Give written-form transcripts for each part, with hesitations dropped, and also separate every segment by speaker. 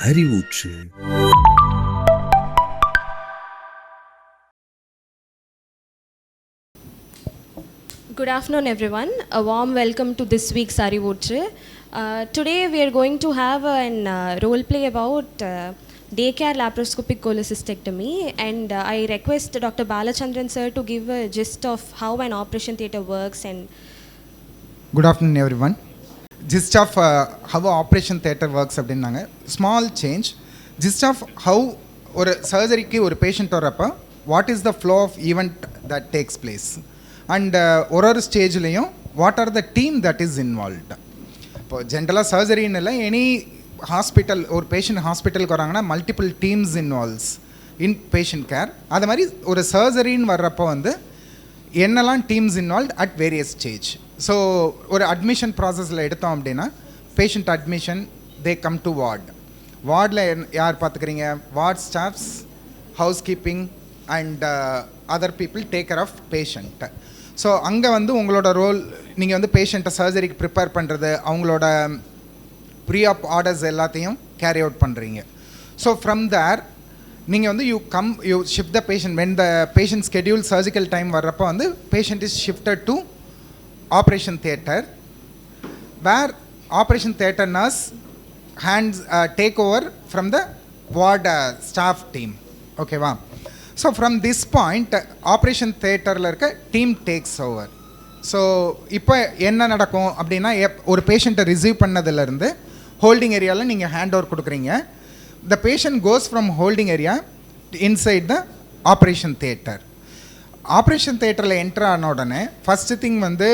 Speaker 1: அறிவூற்று.
Speaker 2: Good afternoon, everyone. A warm welcome to this week's Arivootru. Today we are going to have a role play about daycare laparoscopic cholecystectomy, and I request Dr. Balachandran sir to give a gist of how an operation theatre works. And
Speaker 3: good afternoon, everyone. Gist of how operation theatre works அப்படின்னாங்க. Small change. Gist of how ஒரு சர்ஜரிக்கு ஒரு patient வரப்போ what is the flow of event that takes place. And ஒரு ஸ்டேஜ்லேயும் what are the team that is involved. இப்போ ஜென்ரலாக சர்ஜரின்னு இல்லை, any hospital ஒரு பேஷண்ட் ஹாஸ்பிட்டலுக்கு வராங்கன்னா multiple teams involves in patient care. அது மாதிரி ஒரு சர்ஜரின்னு வர்றப்போ வந்து என்னெல்லாம் teams involve at various stage. So ஒரு அட்மிஷன் ப்ராசஸில் எடுத்தோம் அப்படின்னா patient admission, they come to ward. வார்டில் யார் பார்த்துக்கிறீங்க? Ward staffs, housekeeping and other people take care of patient. So அங்கே வந்து உங்களோட ரோல், நீங்கள் வந்து பேஷண்ட்டை சர்ஜரிக்கு ப்ரிப்பேர் பண்ணுறது, அவங்களோட ப்ரீஆப் ஆர்டர்ஸ் எல்லாத்தையும் கேரி அவுட் பண்ணுறீங்க. ஸோ ஃப்ரம் தேர் நீங்கள் வந்து you shift the patient. When the patient schedule surgical time வர்றப்போ வந்து patient is shifted to operation theatre, where operation theatre nurse hands take over from the ward staff team. ஓகேவா? So from this point operation தியேட்டரில் இருக்க team takes over. So இப்போ என்ன நடக்கும் அப்படின்னா, ஒரு பேஷண்ட்டை ரிசீவ் பண்ணதுலேருந்து ஹோல்டிங் ஏரியாவில் நீங்கள் ஹேண்ட் ஓவர் கொடுக்குறீங்க. The patient goes from holding area inside the operation theatre. Operation தியேட்டரில் என்ட்ரு ஆன உடனே ஃபஸ்ட்டு திங் வந்து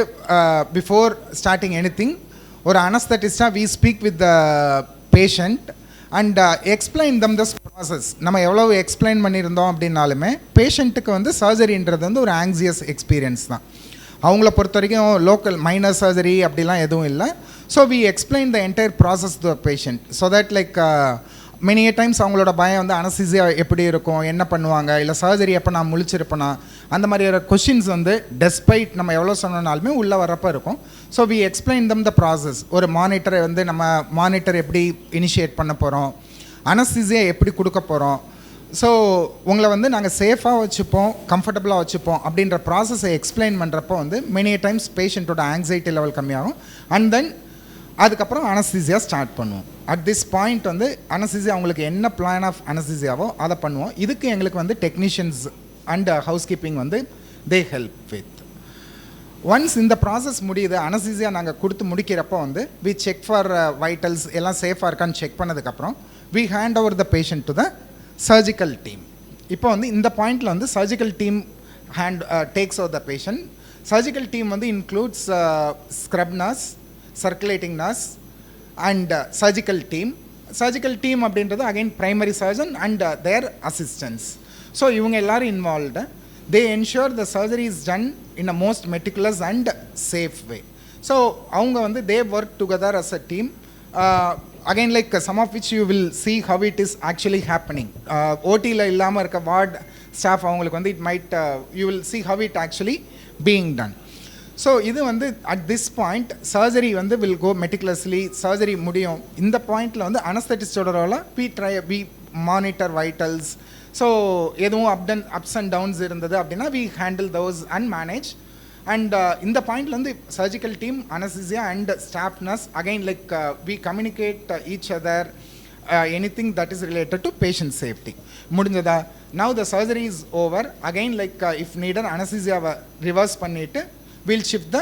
Speaker 3: பிஃபோர் ஸ்டார்டிங் எனி திங், ஒரு அனஸ்தட்டிஸ்டாக we speak with the patient and explain them the process. நம்ம எவ்வளோ எக்ஸ்பிளைன் பண்ணியிருந்தோம் அப்படின்னாலுமே பேஷண்ட்டுக்கு வந்து சர்ஜரின்றது வந்து ஒரு ஆங்ஸியஸ் எக்ஸ்பீரியன்ஸ் தான். அவங்கள பொறுத்த வரைக்கும் லோக்கல் மைனர் சர்ஜரி அப்படிலாம் எதுவும் இல்லை. So we explain the entire process to the patient. So that like many times அவங்களோட பயம் வந்து அனஸ்தீசியா எப்படி இருக்கும், என்ன பண்ணுவாங்க, இல்லை சர்ஜரி எப்போ நான் முழிச்சிருப்பேனா, அந்த மாதிரியான கொஷின்ஸ் வந்து டெஸ்பைட் நம்ம எவ்வளோ சொன்னாலுமே உள்ளே வரப்போ இருக்கும். So we explain them the process. ஒரு மானிட்டரை வந்து நம்ம மானிட்டர் எப்படி இனிஷியேட் பண்ண போகிறோம், அனஸ்தீசியா எப்படி கொடுக்க போகிறோம், ஸோ உங்களை வந்து நாங்கள் சேஃபாக வச்சுப்போம், கம்ஃபர்டபுளாக வச்சுப்போம் அப்படின்ற ப்ராசஸை எக்ஸ்பிளைன் பண்ணுறப்போ வந்து மெனி டைம்ஸ் பேஷண்ட்டோட ஆங்ஸைட்டி லெவல் கம்மியாகும். அண்ட் தென் அதுக்கப்புறம் அனஸ்தீசியா ஸ்டார்ட் பண்ணுவோம். அட் திஸ் பாயிண்ட் வந்து அனஸ்தீசியா அவங்களுக்கு என்ன பிளான் ஆஃப் அனஸ்தீசியாவோ அதை பண்ணுவோம். இதுக்கு எங்களுக்கு வந்து டெக்னீஷியன்ஸ் அண்ட் ஹவுஸ் கீப்பிங் வந்து தே ஹெல்ப் வித். ஒன்ஸ் இந்த ப்ராசஸ் முடியுது, அனஸ்தீசியா நாங்கள் கொடுத்து முடிக்கிறப்போ வந்து வி செக் ஃபார் வைட்டல்ஸ் எல்லாம் சேஃபாக இருக்கான்னு செக் பண்ணதுக்கப்புறம் we hand over the patient to the surgical team. இப்போ வந்து இந்த பாயிண்டில் வந்து surgical team takes over the patient. Surgical team வந்து includes scrub nurse, circulating nurse and surgical team. Surgical team அப்படின்றது again primary surgeon and their assistants. So இவங்க எல்லோரும் involved. They ensure the surgery is done in a most meticulous and safe way. So அவங்க வந்து they work together as a team. Again like some of which you will see how it is actually happening. ஓடியில் இல்லாமல் இருக்க ward staff அவங்களுக்கு வந்து it might you will see how it actually being done. So இது வந்து at this point surgery வந்து will go meticulously. Surgery முடியும். இந்த பாயிண்டில் வந்து அனஸ்தட்டிஸ்டோட ரோலாக வி மானிட்டர் வைட்டல்ஸ். ஸோ எதுவும் அப்ஸ் அண்ட் டவுன்ஸ் இருந்தது அப்படின்னா we handle those and manage. And இந்த பாயிண்டில் வந்து surgical team, anaesthesia and staff nurse again like we communicate each other anything that is related to patient safety. முடிஞ்சதா? Now the surgery is over. Again like if needed அனஸ்தீசியாவை reverse பண்ணிவிட்டு we'll shift the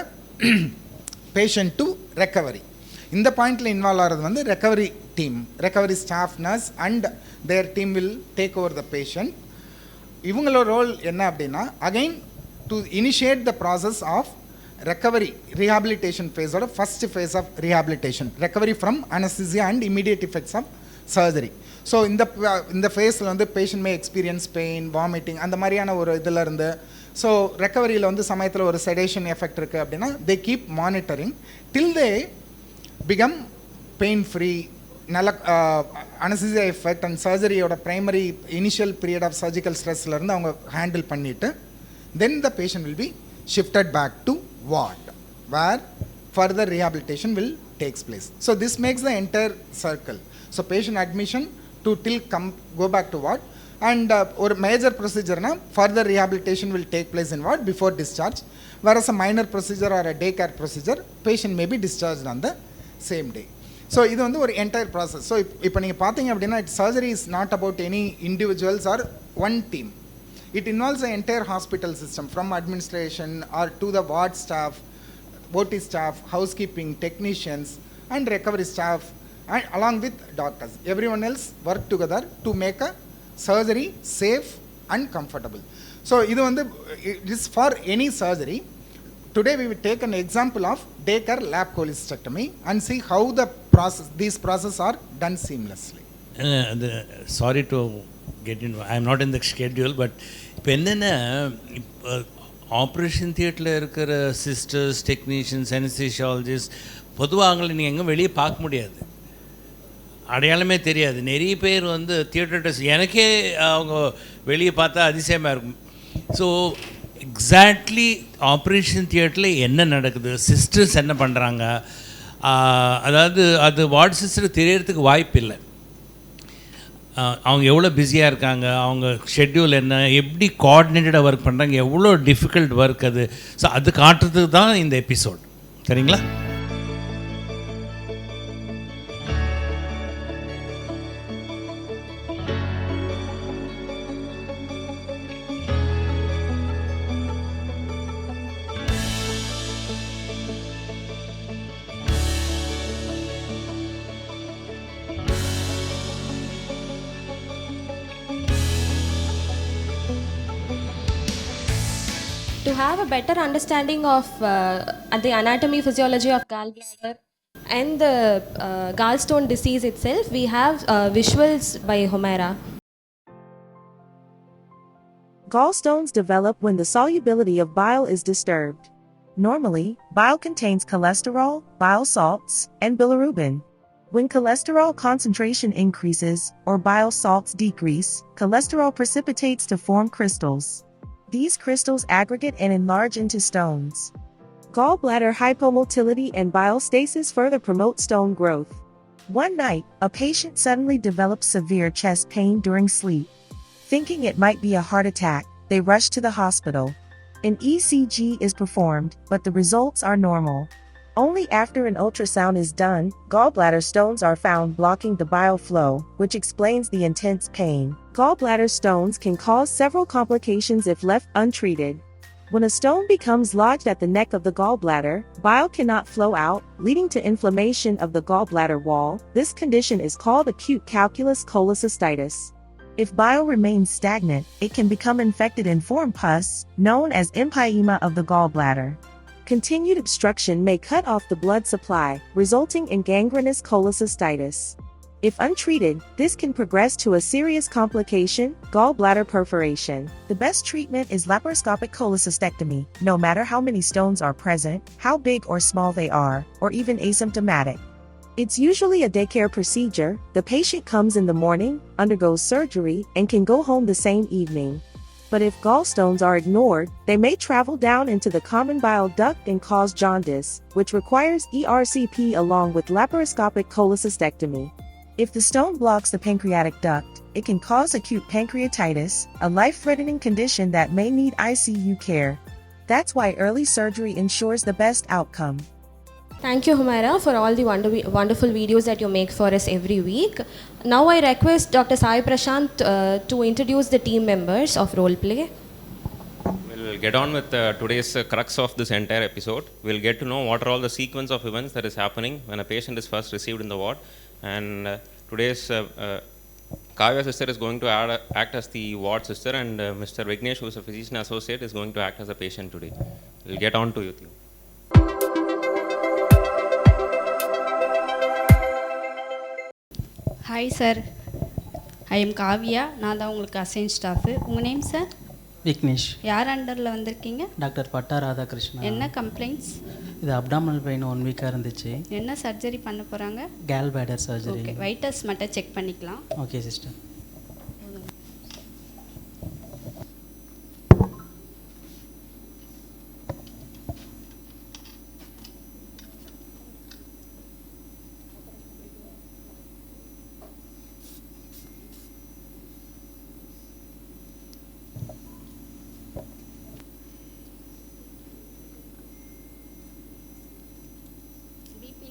Speaker 3: patient to recovery. இந்த பாயிண்டில் involve ஆகிறது வந்து recovery team, recovery staff nurse and their team will take over the patient. இவங்களோட role என்ன அப்படின்னா again to initiate the process of recovery rehabilitation ஃபேஸோட first phase of rehabilitation, recovery from anaesthesia and immediate effects of surgery. So இந்த ஃபேஸில் வந்து patient may experience pain, vomiting அந்த மாதிரியான ஒரு இதில் இருந்து. ஸோ ரெக்கவரியில் வந்து சமயத்தில் ஒரு செடேஷன் எஃபெக்ட் இருக்குது அப்படின்னா they keep monitoring till they become pain free. நல்ல அனஸ்தீசியா எஃபெக்ட் அண்ட் சர்ஜரியோட primary initial period of surgical ஸ்ட்ரெஸ்லேருந்து அவங்க ஹேண்டில் பண்ணிவிட்டு then the patient will be shifted back to ward where further rehabilitation will takes place. So this makes the entire circle. So patient admission to till go back to ward, and or major procedure na further rehabilitation will take place in ward before discharge, whereas a minor procedure or a daycare procedure patient may be discharged on the same day. So இது வந்து ஒரு entire process. So இப்போ நீங்கள் பார்த்தீங்க அப்படின்னா surgery is not about any individuals or one team. It involves the entire hospital system from administration or to the ward staff, OT staff, housekeeping, technicians and recovery staff, and along with doctors. Everyone else work together to make a surgery safe and comfortable. So இது வந்து it is for any surgery. Today we will take an example of daycare lap cholecystectomy and see how these processes are done seamlessly.
Speaker 1: Sorry to get in, I am not in the schedule, but இப்போ என்னென்னா இப்போ operation தியேட்டரில் இருக்கிற sisters, technicians, anaesthesiologist பொதுவாக அவங்களை நீங்கள் எங்கே வெளியே பார்க்க முடியாது, அடையாளமே தெரியாது. நிறைய பேர் வந்து தியேட்டர் டெஸ்ட் எனக்கே அவங்க வெளியே பார்த்தா அதிசயமாக இருக்கும். ஸோ எக்ஸாக்ட்லி ஆப்ரேஷன் தியேட்டரில் என்ன நடக்குது, சிஸ்டர்ஸ் என்ன பண்ணுறாங்க, அதாவது அது வார்டு சிஸ்டருக்கு தெரியறதுக்கு வாய்ப்பு இல்லை. அவங்க எவ்வளோ பிஸியாக இருக்காங்க, அவங்க ஷெட்யூல் என்ன, எப்படி கோஆர்டினேட்டடாக ஒர்க் பண்ணுறாங்க, எவ்வளோ டிஃபிகல்ட் ஒர்க் அது. ஸோ அது காட்டுறதுக்கு தான் இந்த எபிசோட். சரிங்களா?
Speaker 2: To have a better understanding of the anatomy, physiology of gallbladder and the gallstone disease itself, we have visuals by Humera.
Speaker 4: Gallstones develop when the solubility of bile is disturbed. Normally, bile contains cholesterol, bile salts, and bilirubin. When cholesterol concentration increases or bile salts decrease, cholesterol precipitates to form crystals. These crystals aggregate and enlarge into stones. Gallbladder hypomotility and bile stasis further promote stone growth. One night, a patient suddenly developed severe chest pain during sleep. Thinking it might be a heart attack, they rushed to the hospital. An ECG is performed, but the results are normal. Only after an ultrasound is done, gallbladder stones are found blocking the bile flow, which explains the intense pain. Gallbladder stones can cause several complications if left untreated. When a stone becomes lodged at the neck of the gallbladder, bile cannot flow out, leading to inflammation of the gallbladder wall. This condition is called acute calculous cholecystitis. If bile remains stagnant, it can become infected and form pus, known as empyema of the gallbladder. Continued obstruction may cut off the blood supply, resulting in gangrenous cholecystitis. If untreated, this can progress to a serious complication, gallbladder perforation. The best treatment is laparoscopic cholecystectomy, no matter how many stones are present, how big or small they are, or even asymptomatic. It's usually a daycare procedure. The patient comes in the morning, undergoes surgery, and can go home the same evening. But if gallstones are ignored, they may travel down into the common bile duct and cause jaundice, which requires ERCP along with laparoscopic cholecystectomy. If the stone blocks the pancreatic duct, it can cause acute pancreatitis, a life-threatening condition that may need ICU care. That's why early surgery ensures the best outcome.
Speaker 2: Thank you, Humera, for all the wonderful videos that you make for us every week. Now I request Dr. Sai Prashant to introduce the team members of Roleplay.
Speaker 5: We'll get on with today's crux of this entire episode. We'll get to know what are all the sequence of events that is happening when a patient is first received in the ward. And today's Kavya sister is going to act as the ward sister, and Mr. Vignesh, who is a physician associate, is going to act as a patient today. We'll get on to you.
Speaker 6: Hi sir, I am Kavya. நான் தான் உங்களுக்கு assign staff. உங்கள் name sir?
Speaker 7: Vignesh.
Speaker 6: யார் அண்டரில் வந்திருக்கீங்க?
Speaker 7: Doctor பட்டா ராதாகிருஷ்ணன்.
Speaker 6: என்ன complaints?
Speaker 7: இது abdominal pain 1 வீக்காக இருந்துச்சு.
Speaker 6: என்ன சர்ஜரி பண்ண போகிறாங்க?
Speaker 7: கேல் பேடர் சர்ஜரி.
Speaker 6: ஓகே, வைட்டஸ் மட்டும் செக் பண்ணிக்கலாம்.
Speaker 7: Okay sister.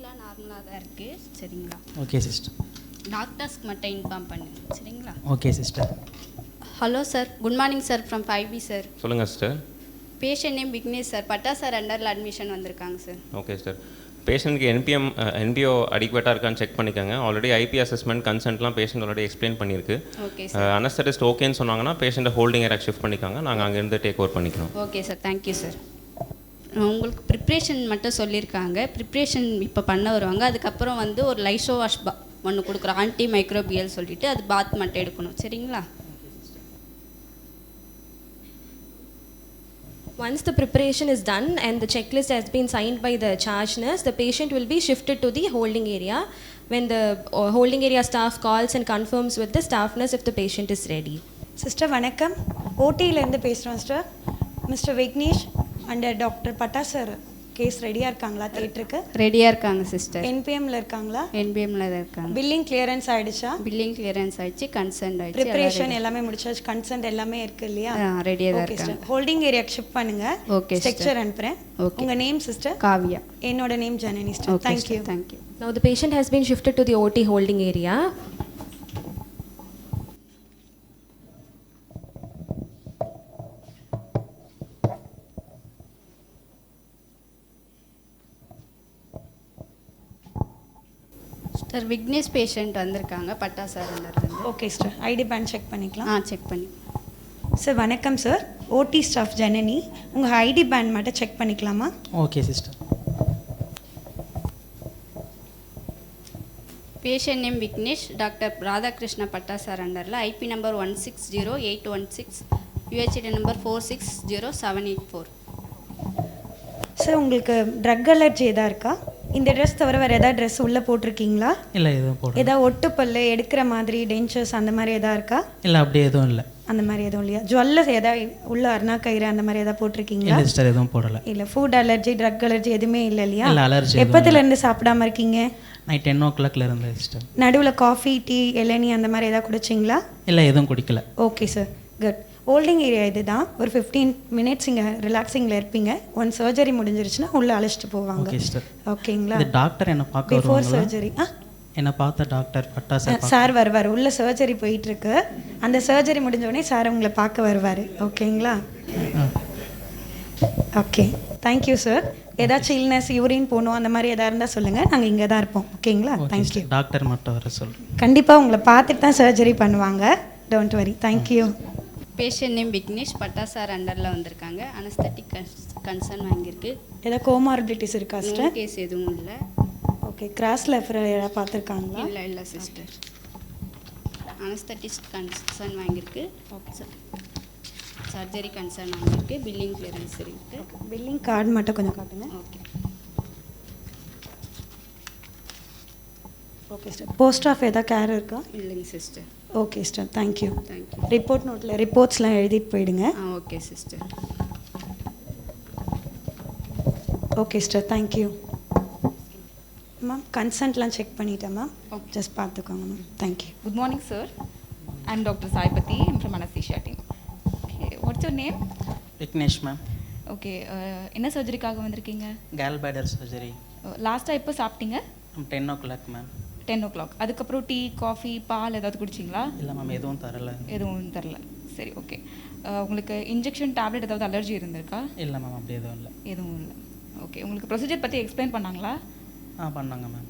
Speaker 6: எல்லாம் நார்மலாக தான் இருக்குது. சரிங்களா?
Speaker 7: Okay sister.
Speaker 6: டாக்டர்ஸ்க்கு மட்டும் இன்ஃபார்ம் பண்ணுங்க. சரிங்களா?
Speaker 7: Okay sister.
Speaker 6: Hello sir, good morning sir, from 5B sir.
Speaker 5: சொல்லுங்கள் sister.
Speaker 6: Patient name Vignesh sir, Bhatta sir அண்டரில் அட்மிஷன் வந்திருக்காங்க சார்.
Speaker 5: Okay sir. பேஷண்ட்க்கு என்பிஓ அடிக்வேட்டாக இருக்கான்னு செக் பண்ணிக்கோங்க. ஆல்ரெடி ஐபி அசஸ்மெண்ட் கன்சென்ட்லாம் பேஷண்ட் ஆல்ரெடி எக்ஸ்பிளைன் பண்ணியிருக்கு.
Speaker 6: Okay sir.
Speaker 5: அனஸ்தட்டிஸ்ட் ஓகேன்னு சொன்னாங்கன்னா பேஷண்ட்டை ஹோல்டிங் ஏரியாக்கு ஷிஃப்ட் பண்ணிக்காங்க. நாங்கள் அங்கேருந்து டேக் ஓவர் பண்ணிக்கிறோம்.
Speaker 6: Okay sir, thank you sir. உங்களுக்கு ப்ரிப்ரேஷன் மட்டும் சொல்லியிருக்காங்க. ப்ரிப்ரேஷன் இப்போ பண்ண வருவாங்க. அதுக்கப்புறம் வந்து ஒரு லைசோ வாஷ் ஒன்று கொடுக்குறோம், ஆன்டி மைக்ரோபியல் சொல்லிட்டு, அது பாத் மட்டும் எடுக்கணும். சரிங்களா?
Speaker 2: Once the preparation is done and the checklist has been signed by the charge nurse, the patient will be shifted to the holding area when the holding area staff calls and confirms with the staff nurse if the patient is ready.
Speaker 8: Sister வணக்கம், ஓடியிலேருந்து பேசுகிறோம் சிஸ்டர். Mister Vignesh and doctor Batta sir case ரெடியாக இருக்காங்களா தியேட்டருக்கு?
Speaker 6: ரெடியாக இருக்காங்க sister.
Speaker 8: என்பிஎம்ல இருக்காங்களா?
Speaker 6: என்பிஎம்ல தான் இருக்காங்க.
Speaker 8: பில்லிங் கிளியரன்ஸ் ஆகிடுச்சா?
Speaker 6: பில்லிங் கிளியரன்ஸ் ஆகிடுச்சு, கன்சென்ட் ஆகிடுச்சு,
Speaker 8: ப்ரிப்பரேஷன் எல்லாமே முடிச்சாச்சு, கன்சென்ட் எல்லாமே இருக்கு இல்லையா?
Speaker 6: ரெடியாக தான்
Speaker 8: ஓகே
Speaker 6: இருக்காங்க.
Speaker 8: சிஸ்டர், ஹோல்டிங் ஏரியாக்கு ஷிஃப்ட் பண்ணுங்க.
Speaker 6: ஓகே
Speaker 8: ஸ்ட்ரக்சர் அனுப்புகிறேன்.
Speaker 6: ஓகே.
Speaker 8: உங்கள் நேம் சிஸ்டர்?
Speaker 6: காவியா.
Speaker 8: என்னோட name Janani sister. Thank you.
Speaker 6: Thank you.
Speaker 2: Now the patient has been shifted to the OT holding area.
Speaker 6: Sir Vignesh patient வந்திருக்காங்க, பட்டா சார் அண்டர்லேருந்து.
Speaker 8: Okay sister, ID band check பண்ணிக்கலாம்.
Speaker 6: Check பண்ணி.
Speaker 8: Sir வணக்கம் sir, OT staff Janani. உங்கள் ID band மட்டும் check பண்ணிக்கலாமா?
Speaker 7: Okay sister.
Speaker 6: Patient name Vignesh, doctor Radhakrishna Bhatta sir அண்டரில், IP number 160816, UHD number 460784.
Speaker 8: Sir உங்களுக்கு ட்ரக் அலர்ஜி எதாவது இருக்கா? இந்த ட்ரெஸ் தவிர வேறு எதாவது ட்ரெஸ் உள்ளே போட்டிருக்கீங்களா?
Speaker 7: இல்லை எதுவும் போடல.
Speaker 8: ஏதாவது ஒட்டுப்பல்லு எடுக்கிற மாதிரி டென்ச்சர்ஸ் அந்த மாதிரி எதாவது இருக்கா?
Speaker 7: இல்லை அப்படி எதுவும் இல்லை.
Speaker 8: அந்த மாதிரி எதுவும் இல்லையா? ஜுவல்லஸ் எதாவது உள்ள அருணா கயிறு அந்த மாதிரி எதாவது போட்டிருக்கீங்களா?
Speaker 7: இல்லை சிஸ்டர், எதுவும் போடலை.
Speaker 8: இல்லை ஃபுட் அலர்ஜி ட்ரக் அலர்ஜி எதுவுமே இல்லை இல்லையா?
Speaker 7: இல்லை அலர்ஜி.
Speaker 8: எப்போதுலேருந்து சாப்பிடாம இருக்கீங்க?
Speaker 7: நைட் 10 o'clock இருந்தேன் சிஸ்டர்.
Speaker 8: நடுவில் காஃபி டீ இளநீ அந்த மாதிரி எதாவது குடிச்சிங்களா?
Speaker 7: இல்லை எதுவும் குடிக்கல.
Speaker 8: Okay sir, good. Holding area இது தான். ஒரு 15 minutes இங்கே ரிலாக்ஸிங்கில் இருப்பீங்க. ஒன் சர்ஜரி முடிஞ்சிருச்சுன்னா உள்ளே அழைச்சிட்டு போவாங்க.
Speaker 7: Okay sister.
Speaker 8: ஓகேங்களா?
Speaker 7: டாக்டர் என்ன பார்க்க
Speaker 8: பிஃபோர்
Speaker 7: வருவாங்களா?
Speaker 8: சர்ஜரி
Speaker 7: என்ன பார்த்த டாக்டர் பட்டா
Speaker 8: சார் வருவார். உள்ள சர்ஜரி போயிட்டுருக்கு. அந்த சர்ஜரி முடிஞ்சோடனே சார் உங்களை பார்க்க வருவார். ஓகேங்களா? Okay, thank you sir. ஏதாச்சும் இல்னஸ் யூரின் போகணும் அந்த மாதிரி எதாவது இருந்தால் சொல்லுங்கள், நாங்கள் இங்கே தான் இருப்போம். ஓகேங்களா? தேங்க்யூ.
Speaker 7: டாக்டர் மட்டும் வர சொல்கிறேன்.
Speaker 8: கண்டிப்பாக உங்களை பார்த்துட்டு தான் சர்ஜரி பண்ணுவாங்க. Don't worry. Thank you.
Speaker 6: Patient name Vignesh, Bhatta sir அண்டரில் வந்திருக்காங்க. அனஸ்தட்டிக் கன்சர்ன் வாங்கியிருக்கு.
Speaker 8: ஏதாவது கோமார்பிலிட்டிஸ் இருக்கா சிஸ்டர்?
Speaker 6: கேஸ் எதுவும் இல்லை.
Speaker 8: ஓகே, கிராஸ் லெஃபர் ஏதாவது பார்த்துருக்காங்களா?
Speaker 6: இல்லை சிஸ்டர். அனஸ்தட்டிக் கன்சர்ன் வாங்கியிருக்கு. Okay sir. சர்ஜரி கன்சர்ன் வாங்கியிருக்கு. பில்லிங் கிளியரன்ஸ் இருக்குது.
Speaker 8: பில்லிங் கார்டு மட்டும் கொஞ்சம் காட்டுங்க.
Speaker 6: Okay.
Speaker 8: Okay sister. Post op ஏதாவது கேர் இருக்கா?
Speaker 6: இல்லைங்க sister.
Speaker 8: Okay sister, thank you.
Speaker 6: Thank you.
Speaker 8: Report நோட்டில் ரிப்போர்ட்ஸ்லாம் எழுதிட்டு போயிடுங்க.
Speaker 6: Okay sister.
Speaker 8: Okay sister, thank you. Ma'am கன்சென்ட்லாம் செக் பண்ணிட்டேன் மேம். ஜஸ்ட் பார்த்துக்கோங்க ma'am. Thank you.
Speaker 9: Good morning, sir. I'm Dr. Saipati. I'm from anesthesia team. Okay, what's your name?
Speaker 7: Vignesh ma'am.
Speaker 9: Okay, என்ன சர்ஜரிக்காக வந்திருக்கீங்க?
Speaker 7: Khel பேடர் surgery.
Speaker 9: லாஸ்ட்டாக எப்போ சாப்பிட்டீங்க?
Speaker 7: 10 o'clock மேம்.
Speaker 9: 10 o'clock. அதுக்கப்புறம் tea coffee பால் ஏதாவது குடிச்சிங்களா?
Speaker 7: இல்லை மேம், எதுவும் தரல.
Speaker 9: எதுவும் தரல. சரி, ஓகே. உங்களுக்கு இன்ஜெக்ஷன் டேப்லெட் ஏதாவது அலர்ஜி இருந்திருக்கா?
Speaker 7: இல்லை மேம், அப்படி எதுவும் இல்லை.
Speaker 9: எதுவும் இல்லை. ஓகே, உங்களுக்கு ப்ரொசீஜர் பற்றி எக்ஸ்பிளைன் பண்ணாங்களா?
Speaker 7: பண்ணாங்க மேம்.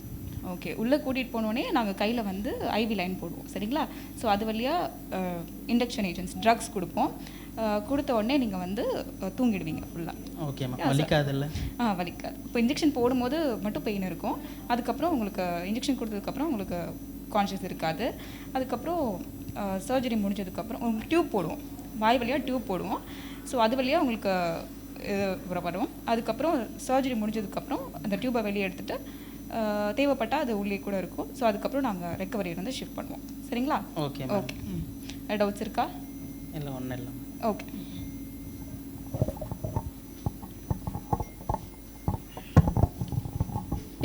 Speaker 9: ஓகே, உள்ளே கூட்டிகிட்டு போனோடனே நாங்கள் கையில் வந்து ஐவி லைன் போடுவோம். சரிங்களா? ஸோ அது வழியாக இண்டக்ஷன் ஏஜென்ட்ஸ் ட்ரக்ஸ் கொடுப்போம். கொடுத்த உடனே நீங்கள் வந்து தூங்கிடுவீங்க ஃபுல்லாக.
Speaker 7: Okay ma'am. வலிக்காதில்ல?
Speaker 9: வலிக்காது. இப்போ இன்ஜெக்ஷன் போடும்போது மட்டும் பெயின் இருக்கும். அதுக்கப்புறம் உங்களுக்கு இன்ஜெக்ஷன் கொடுத்ததுக்கப்புறம் உங்களுக்கு கான்ஷியஸ் இருக்காது. அதுக்கப்புறம் சர்ஜரி முடிஞ்சதுக்கப்புறம் உங்களுக்கு டியூப் போடுவோம். வாய் வழியாக டியூப் போடுவோம். ஸோ அது வழியாக உங்களுக்கு வரும். அதுக்கப்புறம் சர்ஜரி முடிஞ்சதுக்கப்புறம் அந்த டியூப்பை வெளியே எடுத்துகிட்டு தேவைப்பட்டால் அது உள்ளே கூட இருக்கும். ஸோ அதுக்கப்புறம் நாங்கள் ரெக்கவரி வந்து ஷிஃப்ட் பண்ணுவோம். சரிங்களா?
Speaker 7: Okay
Speaker 9: okay. டவுட்ஸ் இருக்கா?
Speaker 7: இல்லை, ஒன்றும் இல்லை.
Speaker 9: Okay.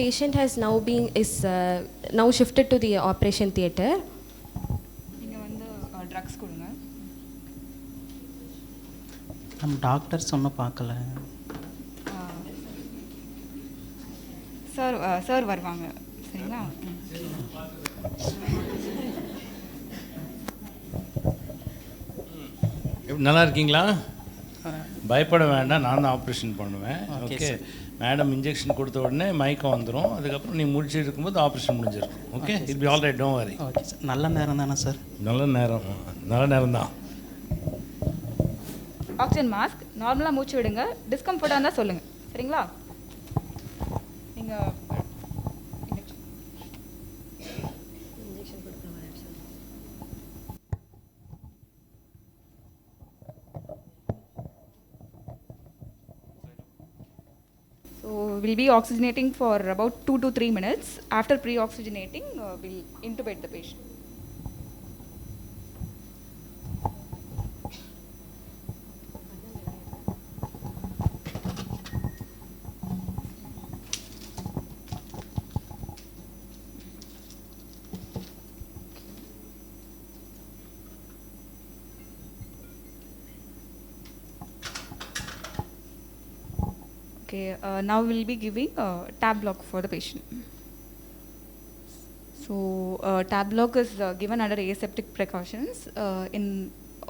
Speaker 2: Patient has now shifted to the operation theatre.
Speaker 9: நீங்கள் வந்து ட்ரக்ஸ் கொடுங்க.
Speaker 7: நம்ம டாக்டர்ஸ் ஒன்றும் பார்க்கல.
Speaker 9: சார் வருவாங்க சரிங்களா.
Speaker 1: நல்லா இருக்கீங்களா? பயப்பட வேண்டாம், நான் தான் ஆப்ரேஷன் பண்ணுவேன். ஓகே, மேடம் இன்ஜெக்ஷன் கொடுத்த உடனே மயக்கம் வந்துடும். அதுக்கப்புறம் நீ முடிச்சுட்டு இருக்கும்போது ஆப்ரேஷன் முடிஞ்சிருக்கும். Okay, it be all right, don't worry.
Speaker 7: Okay sir. நல்ல நேரம் தானே சார்?
Speaker 1: நல்ல நேரம் தான்.
Speaker 9: ஆக்சிஜன் மாஸ்க் நார்மலாக மூச்சு விடுங்க. டிஸ்கம்ஃபர்ட்டாக இருந்தால் சொல்லுங்கள் சரிங்களா. நீங்கள் So we'll be oxygenating for about 2 to 3 minutes. After pre-oxygenating, we'll intubate the patient. Okay, now we'll be giving tab block for the patient. So tab block is given under aseptic precautions in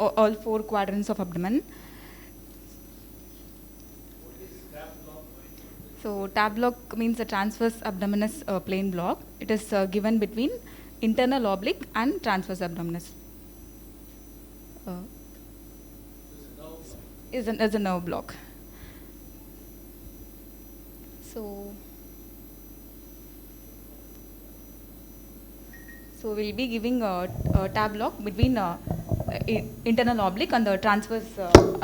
Speaker 9: all 4 quadrants of abdomen. So tab block means a transverse abdominis plane block. It is given between internal oblique and transverse abdominis. Is a nerve block. So we'll be giving a tab block between internal oblique and the transverse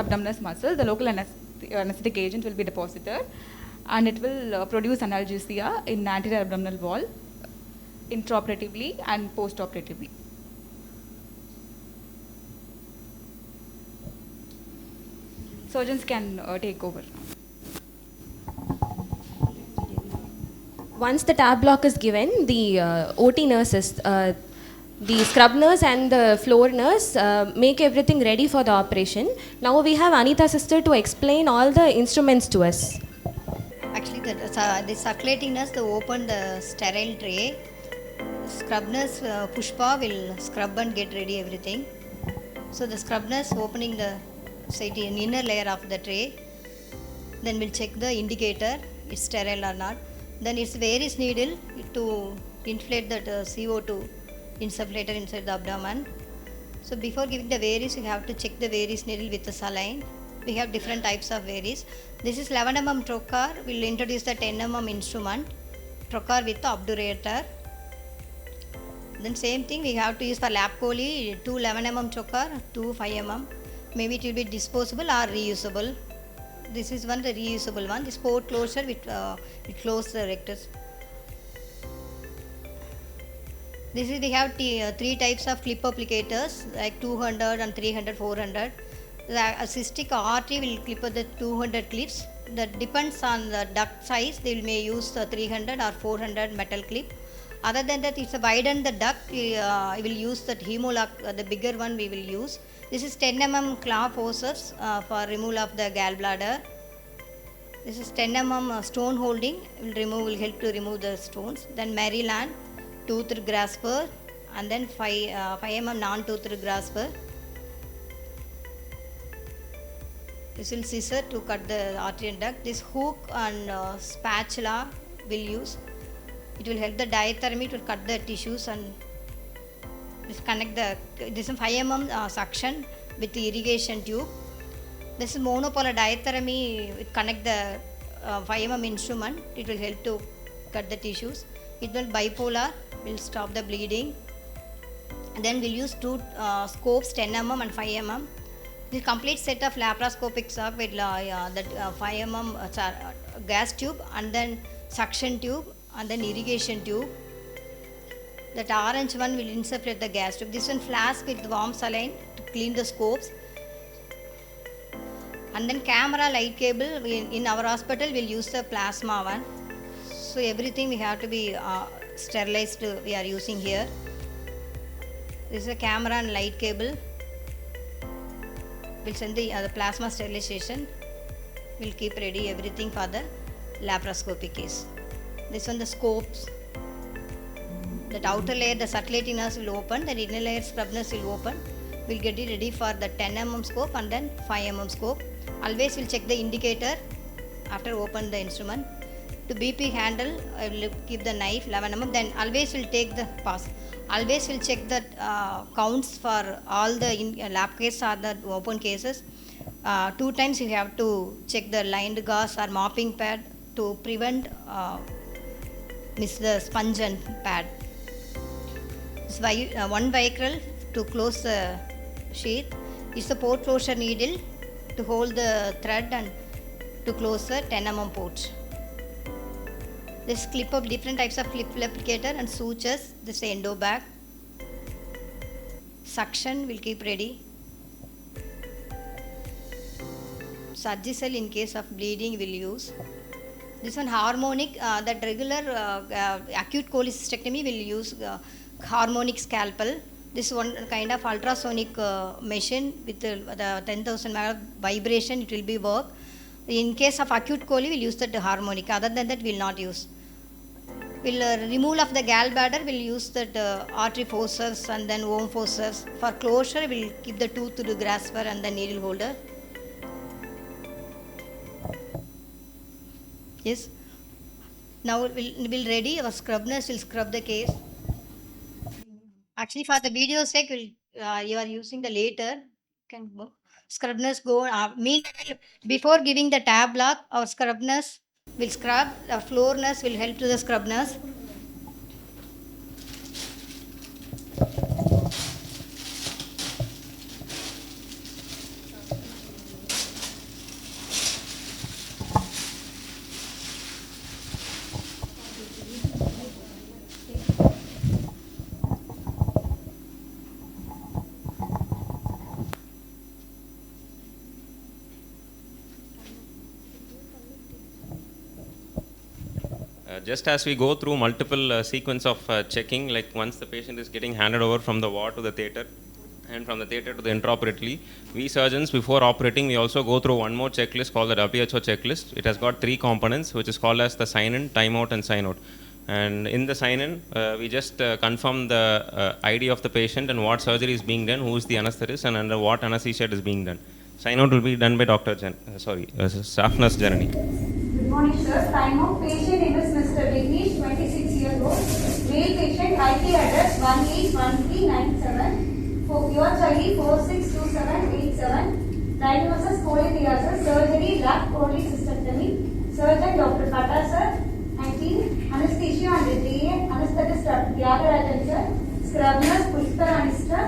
Speaker 9: abdominis muscle. The local anesthetic agent will be deposited, and it will produce analgesia in anterior abdominal wall intraoperatively and postoperatively. Surgeons can take over.
Speaker 2: Once the tab block is given, the OT nurses, the scrub nurse and the floor nurse make everything ready for the operation. Now we have Anita sister to explain all the instruments to us.
Speaker 10: Actually, the circulating nurse they open the sterile tray. Scrub nurse Pushpa will scrub and get ready everything. So the scrub nurse opening the inner layer of the tray. Then we'll check the indicator, it's sterile or not. Then it's Varis needle to inflate that CO2 insufflator inside the abdomen. So before giving the Varis, you have to check the Varis needle with the saline. We have different types of Varis. This is 11 mm trocar. We'll introduce the 10 mm instrument, trocar with the obturator. Then same thing we have to use for lap chole, 2 11 mm trocar, 2 5 mm. Maybe it will be disposable or reusable. This is one the reusable one. This port closure with it close the rectus. This is we have 3 types of clip applicators like 200 and 300, 400. The cystic artery will clip the 200 clips. That depends on the duct size. They may use the 300 or 400 metal clip. Other than that, it's a widen the duct. We will use that hemolock, the bigger one we will use. This is 10 mm claw forceps for removal of the gallbladder. This is 10 mm stone holding will help to remove the stones. Then Maryland toothed grasper, and then 5 mm non-toothed grasper. This will scissor to cut the artery and duct. This hook and spatula will use. It will help the diathermy to cut the tissues and connect the. This is 5 mm suction with the irrigation tube. This is monopolar diathermy. It connect the 5 mm instrument. It will help to cut the tissues. It will bipolar. Will stop the bleeding. And then we'll use 2 scopes, 10 mm and 5 mm. The complete set of laparoscopic sock with that 5 mm gas tube, and then suction tube, and then irrigation tube. That orange one will insufflate the gas tube. This one flask with warm saline to clean the scopes. And then camera light cable. In our hospital we'll use the plasma one. So everything we have to be sterilized. We are using here. This is a camera and light cable. We'll send the plasma sterilization. We'll keep ready everything for the laparoscopic case. This one the scopes. That outer layer, the circulating nurse will open, that inner layer scrub nurse will open. We'll get it ready for the 10 mm scope and then 5 mm scope. Always we'll check the indicator after open the instrument. To BP handle, I will keep the knife 11 mm. Then always we'll take the pass. Always we'll check the counts for all the lap cases or the open cases. 2 times you have to check the lined gauze or mopping pad to prevent miss the sponge and pad. One vicryl to close the sheath is the port closure needle to hold the thread and to close the 10 mm port. This clip of different types of clip applicator and sutures. This is the endo bag. Suction will keep ready. Surgical in case of bleeding will use. This one harmonic, that regular acute cholecystectomy will use harmonic scalpel. This one kind of ultrasonic machine with the 10,000 vibration, it will be work. In case of acute chole, we'll use that harmonic. Other than that, we'll not use. We'll removal of the gallbladder, we'll use that artery forceps and then womb forceps. For closure, we'll keep the tooth to the grasper and the needle holder. Yes. Now we'll ready. Our scrub nurse will scrub the case. Actually, for the video sake, you are using the later. Can scrub nurse go? Before giving the tab lock, our scrub nurse will scrub. The floor nurse will help to the scrub nurse.
Speaker 5: Just as we go through multiple sequence of checking, like once the patient is getting handed over from the ward to the theatre and from the theatre to the intraoperatively, we surgeons before operating, we also go through one more checklist called the WHO checklist. It has got 3 components, which is called as the sign-in, time-out and sign-out. And in the sign-in, we just confirm the ID of the patient and what surgery is being done, who is the anesthetist and under what anesthesia it is being done. Sign-out will be done by staff nurse Janani.
Speaker 11: Good morning, sir. Time out. Patient name is Mr. Vignesh, 26 years old. Male patient, IP address 181397. For your child 462787. Diagnosis polydiasis, surgery, lap cholecystectomy. Surgeon Dr. Pata sir. And team, anesthesia and DA, anesthetist Tyagarajan sir. Scrub nurse Pushpa Anista.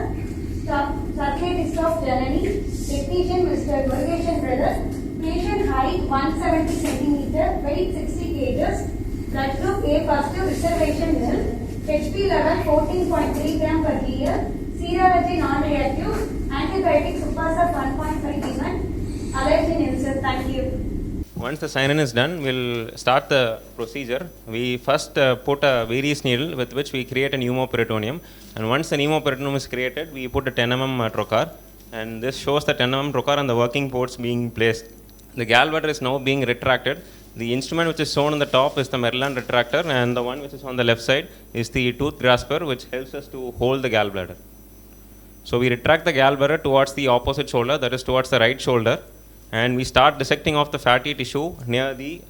Speaker 11: Circulatist of Janani. Technician Mr. Murugesan brother. Patient height 170 cm, weight 60 kg, blood group A positive, reservation nil, HP level 14.3 gram per liter, serology non-reactive, antibiotic Supasa 1.5 given, allergen insert. Thank you.
Speaker 5: Once the sign-in is done, we'll start the procedure. We first put a various needle with which we create a pneumoperitoneum, and once the pneumoperitoneum is created, we put a 10 mm trocar, and this shows the 10 mm trocar and the working ports being placed. The gallbladder is now being retracted. The instrument which is shown on the top is the Maryland retractor, and the one which is on the left side is the tooth grasper, which helps us to hold the gallbladder. So we retract the gallbladder towards the opposite shoulder, that is towards the right shoulder, and we start dissecting off the fatty tissue near the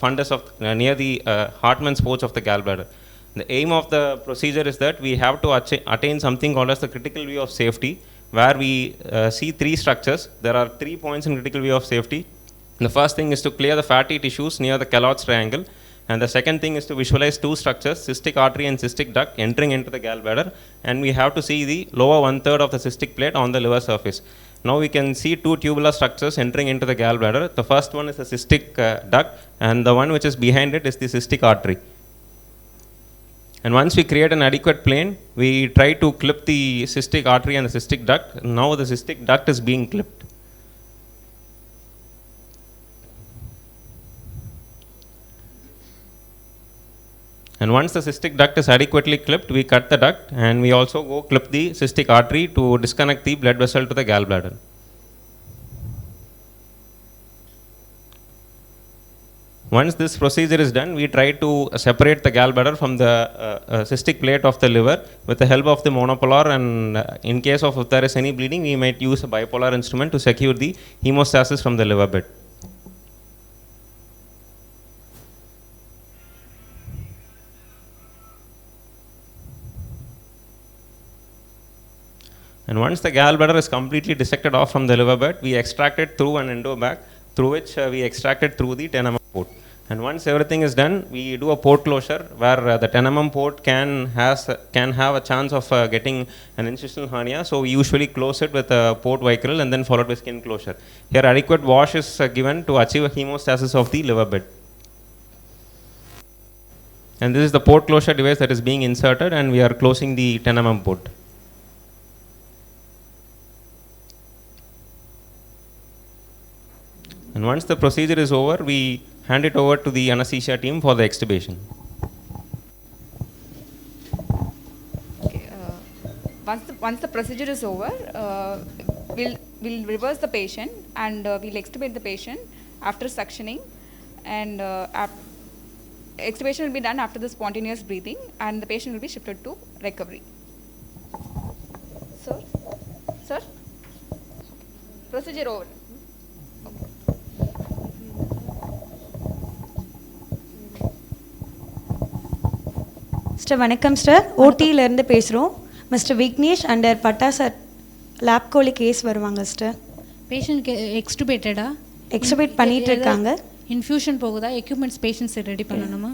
Speaker 5: fundus of near the Hartmann's pouch of the gallbladder. The aim of the procedure is that we have to attain something called as the critical view of safety, where we see 3 structures. There are 3 points in critical view of safety. The first thing is to clear the fatty tissues near the Kellogg's triangle, and the second thing is to visualize 2 structures, cystic artery and cystic duct, entering into the gallbladder, and we have to see the lower 1/3 of the cystic plate on the liver surface. Now we can see 2 tubular structures entering into the gallbladder. The first one is the cystic duct, and the one which is behind it is the cystic artery. And once we create an adequate plane, we try to clip the cystic artery and the cystic duct. Now the cystic duct is being clipped. And once the cystic duct is adequately clipped, we cut the duct, and we also go clip the cystic artery to disconnect the blood vessel to the gallbladder. Once this procedure is done, we try to separate the gallbladder from the cystic plate of the liver with the help of the monopolar, and in case of if there is any bleeding, we might use a bipolar instrument to secure the hemostasis from the liver bed. And once the gallbladder is completely dissected off from the liver bed, we extract it through an endo bag, through which we extract it through the 10 mm port. And once everything is done, we do a port closure where the 10 mm port can have a chance of getting an incisional hernia. So we usually close it with a port vicryl and then followed by skin closure. Here adequate wash is given to achieve a hemostasis of the liver bed. And this is the port closure device that is being inserted, and we are closing the 10 mm port. And once the procedure is over, we hand it over to the anesthesia team for the extubation.
Speaker 9: Okay, once the procedure is over, we'll reverse the patient and we'll extubate the patient after suctioning, and extubation will be done after the spontaneous breathing, and the patient will be shifted to recovery. Sir, procedure over.
Speaker 8: Mister வணக்கம் sir, ஓடியிலேருந்து பேசுகிறோம். Mister Vignesh and Batta sir lab கோலி case வருவாங்க சார்.
Speaker 12: பேஷண்ட்க்கு எக்ஸ்டுபேட்டடா?
Speaker 8: Extubate பண்ணிட்டு இருக்காங்க.
Speaker 12: இன்ஃபியூஷன் போகுதா? எக்யூப்மெண்ட்ஸ் பேஷண்ட்ஸ் ரெடி பண்ணணுமா?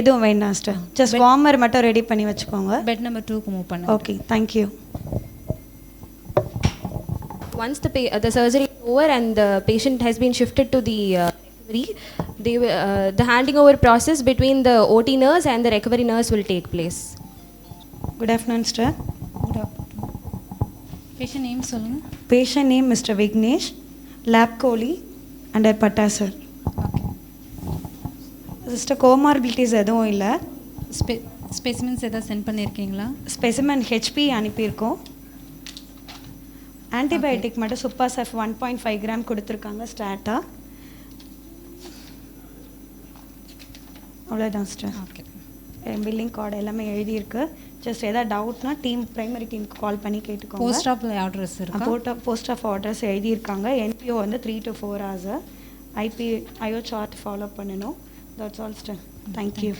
Speaker 8: எதுவும் வேண்டாம் சார், ஜஸ்ட் வார்மர் மட்டும் ரெடி பண்ணி வச்சுக்கோங்க.
Speaker 12: பெட் நம்பர் 2க்கு மூவ் பண்ணுங்க.
Speaker 8: Okay, thank you.
Speaker 2: Once the surgery is over and the patient has been shifted to the recovery, the handing over process between the OT nurse and the recovery nurse will take place.
Speaker 8: Good afternoon, sir.
Speaker 12: Good afternoon. Patient name சொல்லுங்க.
Speaker 8: Patient name Mr. Vignesh, lab coli under Patta sir.
Speaker 12: Okay.
Speaker 8: Sister, comorbidities எதுவும் இல்லை.
Speaker 12: Specimens எதாவது send பண்ணியிருக்கீங்களா?
Speaker 8: Specimen HP அனுப்பியிருக்கோம். Antibiotic மட்டும் சுப்பாசெஃப் 1.5 gram கொடுத்துருக்காங்க ஸ்டார்ட்டாக. அவ்வளோதான் sister.
Speaker 12: Okay,
Speaker 8: billing card எல்லாமே எழுதியிருக்கு. ஜஸ்ட் எதாவது டவுட்னா ப்ரைமரி டீமுக்கு கால் பண்ணி கேட்டுக்கோங்க.
Speaker 12: போஸ்ட் ஆஃப் ஆர்டர்ஸ் இருக்கா?
Speaker 8: போஸ்ட் ஆஃப் ஆர்டர்ஸ் எழுதியிருக்காங்க. NPO வந்து 3 to 4 hours. IO chart follow பண்ணணும். That's all sister. Thank you.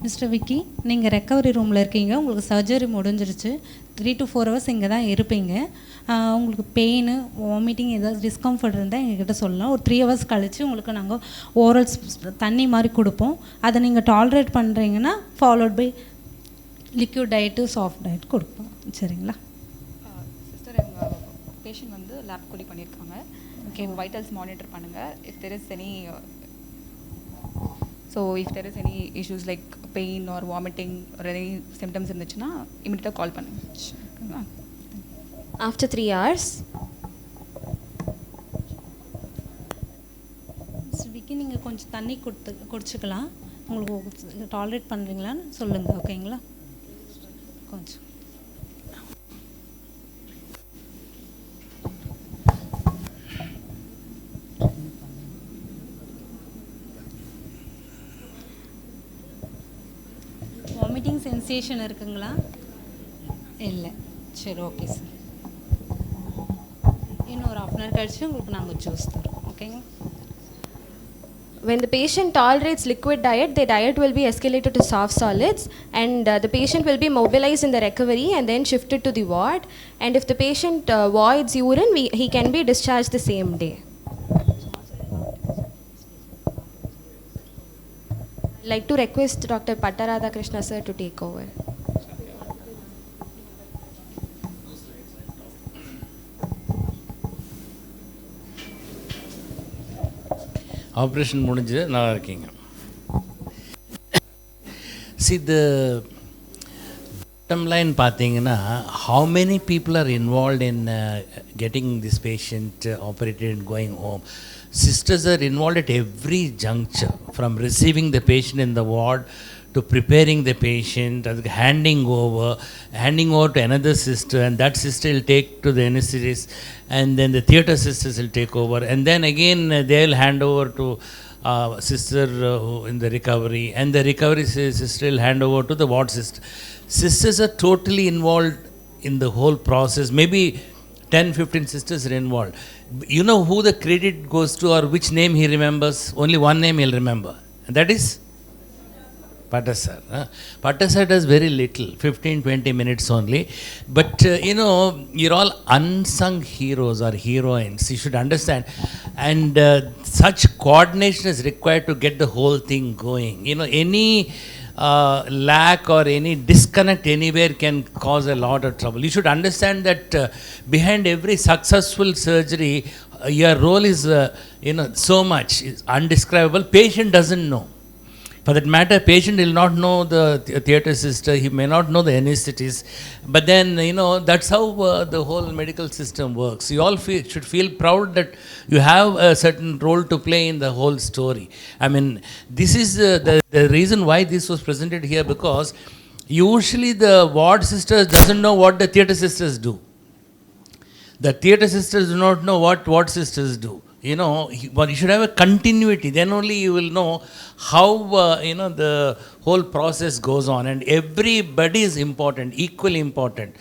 Speaker 12: Mister Vicky, நீங்கள் ரெக்கவரி ரூமில் இருக்கீங்க, உங்களுக்கு சர்ஜரி முடிஞ்சிருச்சு. 3 to 4 hours இங்கே தான் இருப்பீங்க. உங்களுக்கு பெயின், வாமிட்டிங், ஏதாவது டிஸ்கம்ஃபர்ட் இருந்தால் எங்ககிட்ட சொல்லலாம். ஒரு 3 hours கழித்து உங்களுக்கு நாங்கள் ஓரல்ஸ் தண்ணி மாதிரி கொடுப்போம். அதை நீங்கள் டாலரேட் பண்ணுறீங்கன்னா followed by liquid diet, soft diet கொடுப்போம். சரிங்களா?
Speaker 9: சிஸ்டர், எங்கள் பேஷண்ட் வந்து லேப் கோலி பண்ணியிருக்காங்க. ஓகே, வைட்டல்ஸ் மானிட்டர் பண்ணுங்கள். If there is any if there is any issues like pain or vomiting or any symptoms இருந்துச்சுன்னா இமிடியேட்டாக கால் பண்ணுங்க.
Speaker 2: After 3 hours.
Speaker 12: விக்கி, நீங்கள் கொஞ்சம் தண்ணி குடிச்சிக்கலாம். உங்களுக்கு டாலரேட் பண்ணுறீங்களான்னு சொல்லுங்கள். ஓகேங்களா? கொஞ்சம் வாமிட்டிங் சென்சேஷன் இருக்குங்களா? இல்லை. சரி, ஓகே சார். இன்னும் ஒரு 1/2 hour கழிச்சு உங்களுக்கு நாங்கள் ஜூஸ் தரோம். ஓகேங்க?
Speaker 2: When the patient tolerates liquid diet, the diet will be escalated to soft solids, and the patient will be mobilized in the recovery and then shifted to the ward. And if the patient voids urine, he can be discharged the same day. I'd like to request Dr. Pattarada Krishna sir to take over.
Speaker 1: Operation முடிஞ்சது, நல்லா இருக்கீங்க. See, the bottom line பார்த்தீங்கன்னா, how many people are involved in getting this patient operated and going home? Sisters are involved at every juncture, from receiving the patient in the ward to preparing the patient, handing over to another sister, and that sister will take to the anesthetist, and then the theatre sisters will take over, and then again they'll hand over to sister in the recovery, and the recovery sister will hand over to the ward sister. Sisters are totally involved in the whole process. Maybe 10-15 sisters are involved. You know who the credit goes to or which name he remembers? Only one name he'll remember, and that is Pata sir. Pata sir does very little, 15-20 minutes only. But you're all unsung heroes or heroines. You should understand. And such coordination is required to get the whole thing going. Any lack or any disconnect anywhere can cause a lot of trouble. You should understand that behind every successful surgery, your role is so much, is undescribable. Patient doesn't know. For that matter, patient will not know the theatre sister, he may not know the anesthetist, but then, that's how the whole medical system works. You all should feel proud that you have a certain role to play in the whole story. I mean, this is the reason why this was presented here, because usually the ward sisters doesn't know what the theatre sisters do. The theatre sisters do not know what ward sisters do. But you should have a continuity. Then only you will know how the whole process goes on, and everybody is important, equally important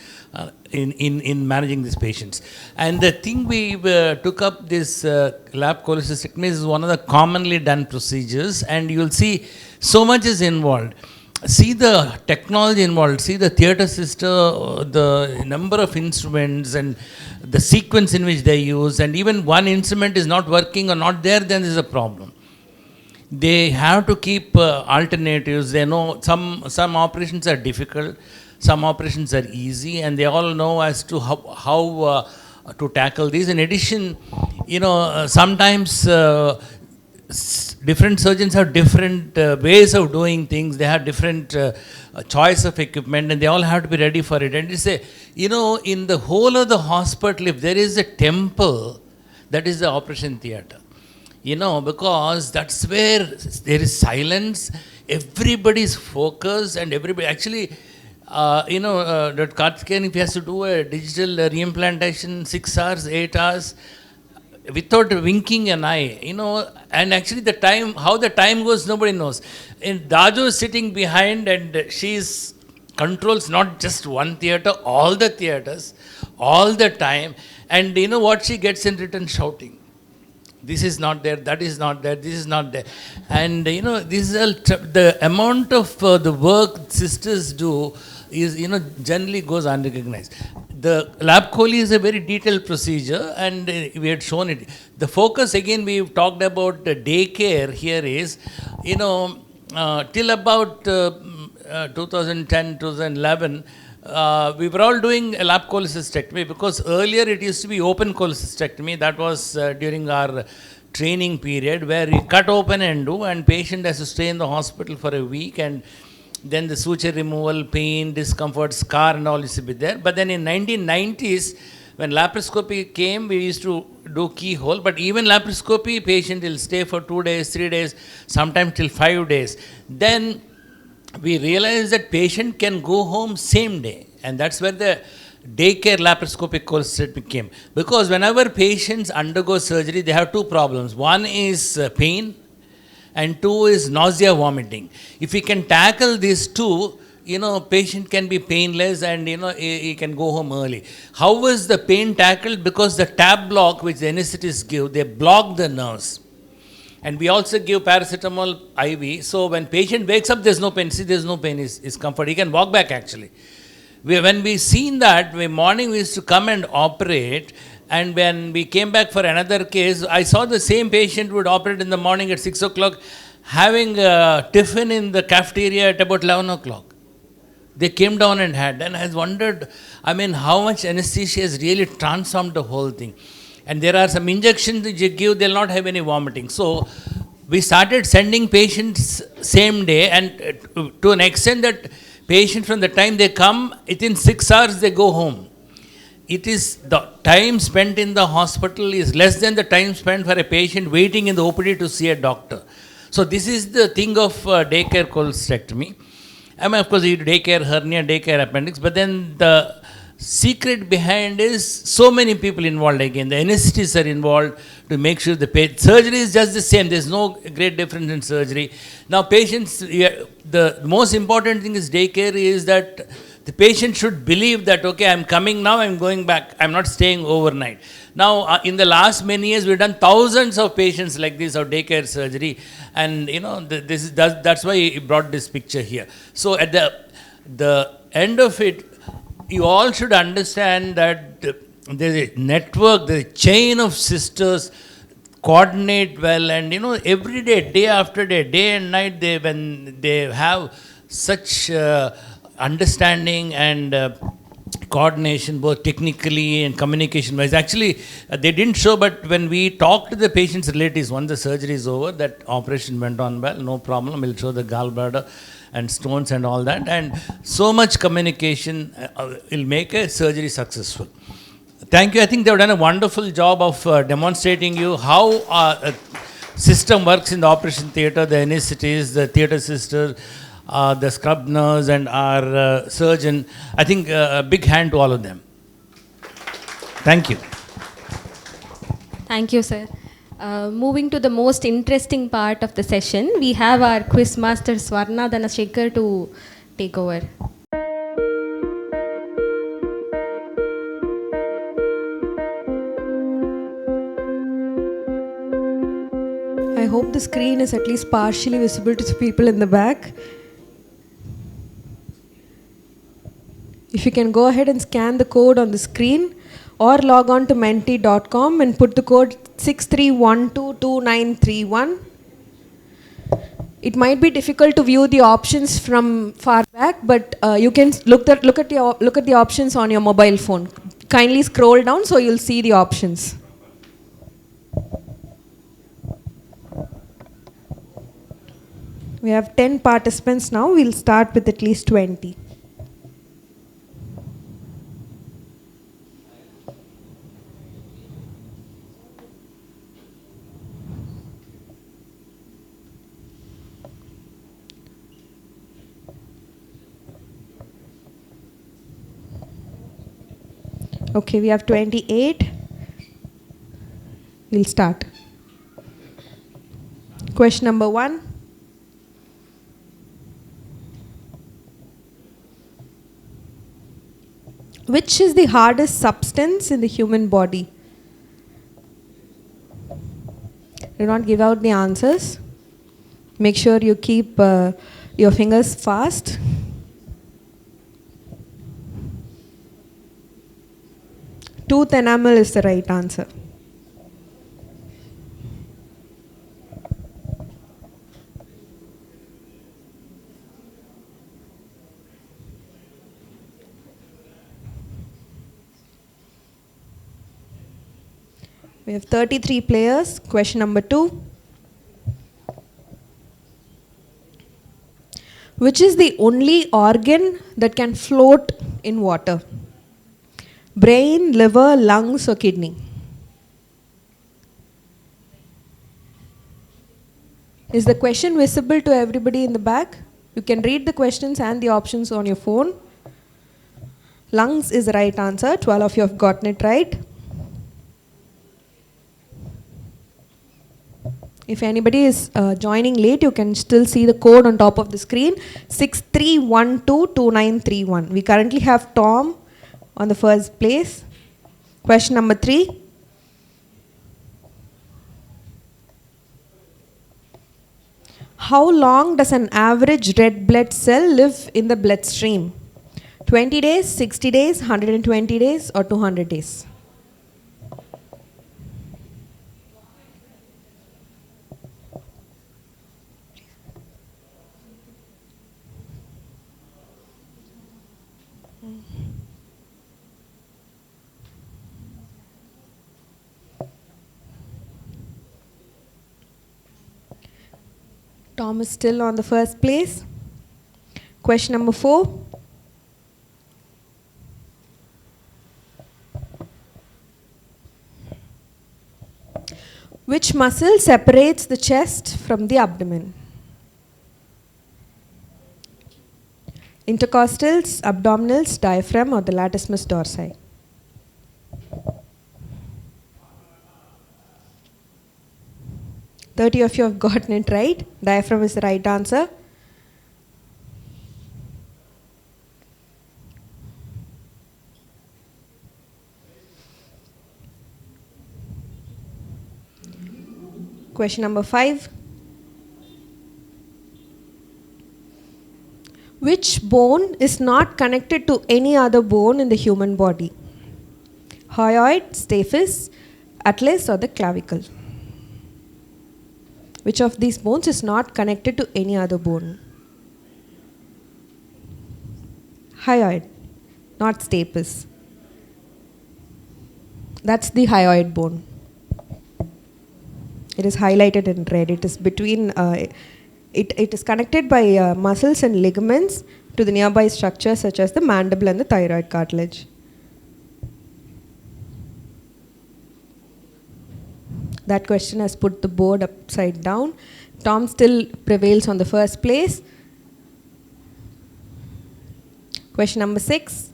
Speaker 1: in managing these patients. And the thing we took up this lap cholecystectomy is one of the commonly done procedures, and you will see so much is involved. See the technology involved, see the theatre sister, the number of instruments and the sequence in which they use, and even one instrument is not working or not there, then there is a problem. They have to keep alternatives. They know some operations are difficult, some operations are easy, and they all know as to how to tackle these. In addition, sometimes different surgeons have different ways of doing things. They have different choice of equipment, and they all have to be ready for it. And it's in the whole of the hospital, if there is a temple, that is the operation theatre. Because that's where there is silence, everybody is focused, and everybody actually, that Karthikeyan, if he has to do a digital reimplantation 6 hours, 8 hours, without winking an eye, and actually how the time goes, nobody knows. And Daju is sitting behind, and she's controls not just one theatre, all the theatres, all the time. And you know what she gets in return? Shouting. This is not there, that is not there, this is not there. And this is the amount of the work sisters do is, generally goes unrecognized. The lap chole is a very detailed procedure, and we had shown it. The focus, again, we've talked about daycare here is, till about 2010, 2011, we were all doing a lap cholecystectomy, because earlier it used to be open cholecystectomy. That was during our training period, where we cut open and do, and patient has to stay in the hospital for a week, and then the suture removal, pain, discomfort, scar and all used to be there. But then in 1990s, when laparoscopy came, we used to do keyhole, but even laparoscopy, patient will stay for 2 days, 3 days, sometimes till 5 days. Then we realized that patient can go home same day, and that's where the daycare laparoscopic cholecystectomy came. Because whenever patients undergo surgery, they have two problems. One is pain, and two is nausea, vomiting. If we can tackle these two, patient can be painless, and he can go home early. How was the pain tackled? Because the tab block which the anesthetists give, they block the nerves. And we also give paracetamol IV. So when patient wakes up, there's no pain. See, there's no pain, is comfort. He can walk back actually. When we seen that, morning we used to come and operate. And when we came back for another case, I saw the same patient would operate in the morning at 6 o'clock, having tiffin in the cafeteria at about 11 o'clock. They came down and had. And I wondered, how much anesthesia has really transformed the whole thing. And there are some injections that you give, they'll not have any vomiting. So we started sending patients same day, and to an extent that patient, from the time they come, within 6 hours they go home. It is the time spent in the hospital is less than the time spent for a patient waiting in the OPD to see a doctor. So this is the thing of daycare cholecystectomy. I mean, of course, you daycare hernia, daycare appendix, but then the secret behind is so many people involved again. The anesthetists are involved to make sure the surgery is just the same. There's no great difference in surgery. Now, patients, the most important thing is daycare is that the patient should believe that, okay, I'm coming now, I'm going back, I'm not staying overnight. Now, in the last many years, we've done thousands of patients like this of daycare surgery, and you know, that's why he brought this picture here. So at the end of it, you all should understand that there's a network, there's a chain of sisters coordinate well, and you know, every day, day after day, day and night, when they have such understanding and coordination, both technically and communication wise. Actually, they didn't show, but when we talked to the patient's relatives, once the surgery is over, that operation went on well, no problem. We'll show the gallbladder and stones and all that, and so much communication will make a surgery successful. Thank you. I think they've done a wonderful job of demonstrating you how a system works in the operation theatre, the anesthetists, the theatre sister, the scrub nurse, and our surgeon. I think a big hand to all of them. Thank you.
Speaker 2: Thank you, sir. Moving to the most interesting part of the session, we have our quiz master Swarna Dhanashekhar to take over.
Speaker 13: I hope the screen is at least partially visible to the people in the back. If you can go ahead and scan the code on the screen or log on to menti.com and put the code 63122931. It might be difficult to view the options from far back, but you can look at the options on your mobile phone. Kindly scroll down so you'll see the options. We have 10 participants now. We'll start with at least 20. Okay, we have 28. We'll start. Question number 1. Which is the hardest substance in the human body? Do not give out the answers. Make sure you keep your fingers fast. Tooth enamel is the right answer. We have 33 players. Question number 2. Which is the only organ that can float in water? Brain, liver, lungs, or kidney? Is the question visible to everybody in the back? You can read the questions and the options on your phone. Lungs is the right answer. 12 of you have gotten it right. If anybody is joining late, you can still see the code on top of the screen, 63122931. We currently have Tom on the first place. Question number 3. How long does an average red blood cell live in the bloodstream? 20 days, 60 days, 120 days, or 200 days? Tom is still on the first place. Question number 4. Which muscle separates the chest from the abdomen? Intercostals, abdominals, diaphragm, or the latissimus dorsi? Thirty of you have gotten it right. Diaphragm is the right answer. Question number 5. Which bone is not connected to any other bone in the human body? Hyoid, stapes, atlas, or the clavicle? Which of these bones is not connected to any other bone? Hyoid, not stapes. That's the hyoid bone. It is highlighted in red. It is between, it is connected by muscles and ligaments to the nearby structures such as the mandible and the thyroid cartilage. That question has put the board upside down. Tom still prevails on the first place. Question number 6.